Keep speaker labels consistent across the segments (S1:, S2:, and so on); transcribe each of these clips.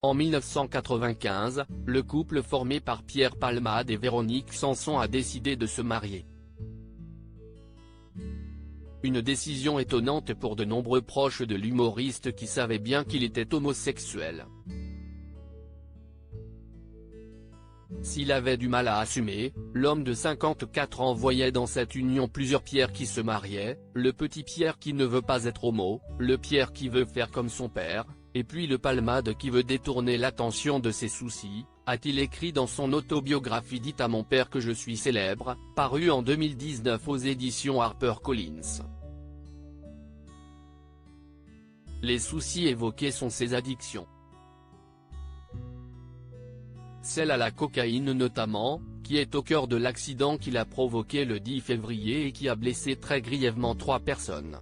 S1: En 1995, le couple formé par Pierre Palmade et Véronique Sanson a décidé de se marier. Une décision étonnante pour de nombreux proches de l'humoriste qui savaient bien qu'il était homosexuel. S'il avait du mal à assumer, l'homme de 54 ans voyait dans cette union plusieurs Pierre qui se mariaient, le petit Pierre qui ne veut pas être homo, le Pierre qui veut faire comme son père, et puis le Palmade qui veut détourner l'attention de ses soucis, a-t-il écrit dans son autobiographie Dites à mon père que je suis célèbre, parue en 2019 aux éditions HarperCollins. Les soucis évoqués sont ses addictions. Celle à la cocaïne notamment, qui est au cœur de l'accident qu'il a provoqué le 10 février et qui a blessé très grièvement 3 personnes.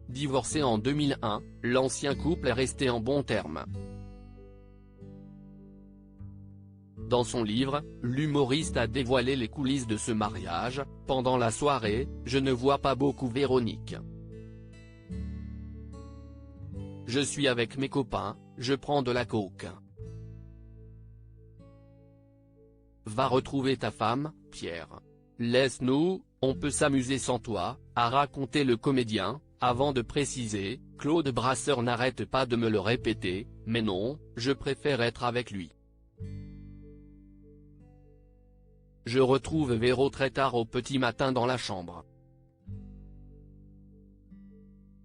S1: Divorcé en 2001, l'ancien couple est resté en bons termes. Dans son livre, l'humoriste a dévoilé les coulisses de ce mariage. Pendant la soirée, je ne vois pas beaucoup Véronique. Je suis avec mes copains, je prends de la coke. Va retrouver ta femme, Pierre. Laisse-nous, on peut s'amuser sans toi, a raconté le comédien, avant de préciser, Claude Brasseur n'arrête pas de me le répéter, mais non, je préfère être avec lui. Je retrouve Véro très tard au petit matin dans la chambre.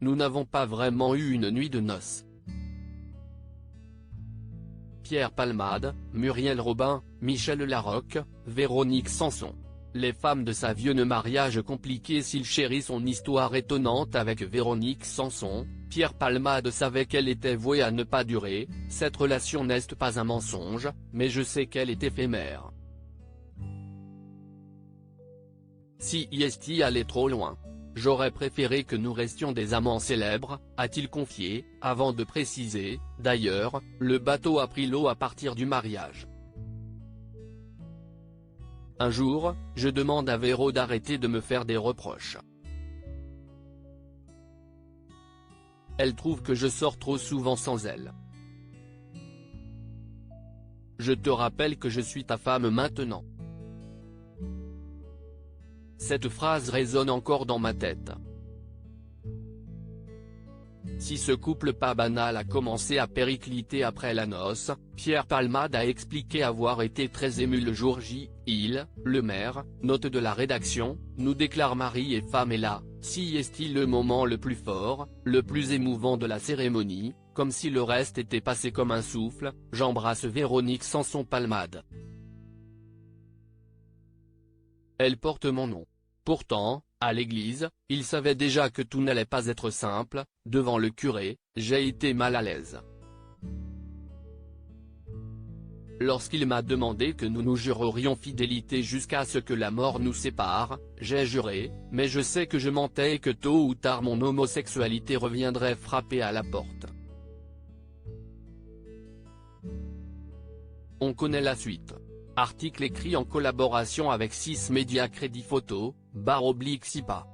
S1: Nous n'avons pas vraiment eu une nuit de noces. Pierre Palmade, Muriel Robin, Michel Larocque, Véronique Sanson. Les femmes de sa vieux mariage compliqué. S'il chérit son histoire étonnante avec Véronique Sanson, Pierre Palmade savait qu'elle était vouée à ne pas durer. Cette relation n'est pas un mensonge, mais je sais qu'elle est éphémère. Si est allé trop loin. J'aurais préféré que nous restions des amants célèbres, a-t-il confié, avant de préciser, d'ailleurs, le bateau a pris l'eau à partir du mariage. Un jour, je demande à Véro d'arrêter de me faire des reproches. Elle trouve que je sors trop souvent sans elle. Je te rappelle que je suis ta femme maintenant. Cette phrase résonne encore dans ma tête. Si ce couple pas banal a commencé à péricliter après la noce, Pierre Palmade a expliqué avoir été très ému le jour J. Il, le maire, note de la rédaction, nous déclare mari et femme et là, si est-il le moment le plus fort, le plus émouvant de la cérémonie, comme si le reste était passé comme un souffle, j'embrasse Véronique Sanson Palmade. Elle porte mon nom. Pourtant, à l'église, il savait déjà que tout n'allait pas être simple. Devant le curé, j'ai été mal à l'aise. Lorsqu'il m'a demandé que nous nous jurerions fidélité jusqu'à ce que la mort nous sépare, j'ai juré, mais je sais que je mentais et que tôt ou tard mon homosexualité reviendrait frapper à la porte. On connaît la suite. Article écrit en collaboration avec 6 médias Crédit Photo, /SIPA.